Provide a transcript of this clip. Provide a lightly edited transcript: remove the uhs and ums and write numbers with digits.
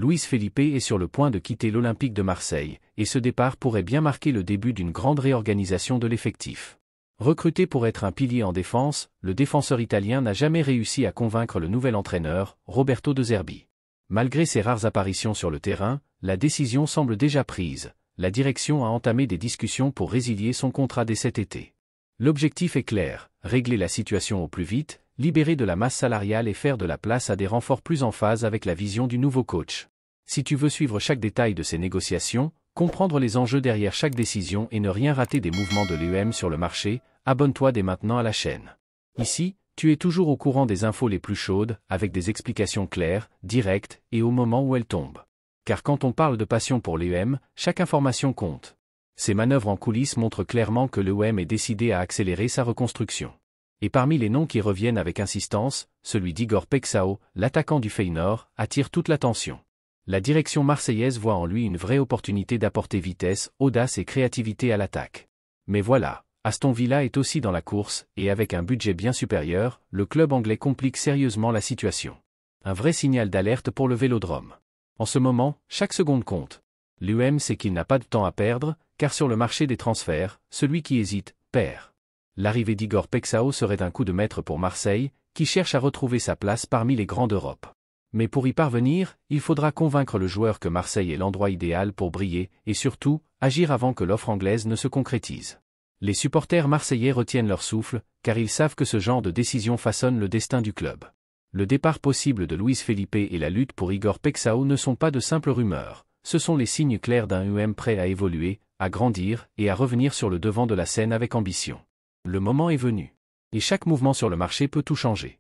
Luis Felipe est sur le point de quitter l'Olympique de Marseille, et ce départ pourrait bien marquer le début d'une grande réorganisation de l'effectif. Recruté pour être un pilier en défense, le défenseur italien n'a jamais réussi à convaincre le nouvel entraîneur, Roberto De Zerbi. Malgré ses rares apparitions sur le terrain, la décision semble déjà prise. La direction a entamé des discussions pour résilier son contrat dès cet été. L'objectif est clair, régler la situation au plus vite, libérer de la masse salariale et faire de la place à des renforts plus en phase avec la vision du nouveau coach. Si tu veux suivre chaque détail de ces négociations, comprendre les enjeux derrière chaque décision et ne rien rater des mouvements de l'UEM sur le marché, abonne-toi dès maintenant à la chaîne. Ici, tu es toujours au courant des infos les plus chaudes, avec des explications claires, directes, et au moment où elles tombent. Car quand on parle de passion pour l'UEM, chaque information compte. Ces manœuvres en coulisses montrent clairement que l'UEM est décidé à accélérer sa reconstruction. Et parmi les noms qui reviennent avec insistance, celui d'Igor Pexao, l'attaquant du Feyenoord, attire toute l'attention. La direction marseillaise voit en lui une vraie opportunité d'apporter vitesse, audace et créativité à l'attaque. Mais voilà, Aston Villa est aussi dans la course, et avec un budget bien supérieur, le club anglais complique sérieusement la situation. Un vrai signal d'alerte pour le Vélodrome. En ce moment, chaque seconde compte. L'UEM sait qu'il n'a pas de temps à perdre, car sur le marché des transferts, celui qui hésite, perd. L'arrivée d'Igor Pexao serait un coup de maître pour Marseille, qui cherche à retrouver sa place parmi les grands d'Europe. Mais pour y parvenir, il faudra convaincre le joueur que Marseille est l'endroit idéal pour briller, et surtout, agir avant que l'offre anglaise ne se concrétise. Les supporters marseillais retiennent leur souffle, car ils savent que ce genre de décision façonne le destin du club. Le départ possible de Luis Felipe et la lutte pour Igor Pexao ne sont pas de simples rumeurs, ce sont les signes clairs d'un UEM prêt à évoluer, à grandir, et à revenir sur le devant de la scène avec ambition. Le moment est venu. Et chaque mouvement sur le marché peut tout changer.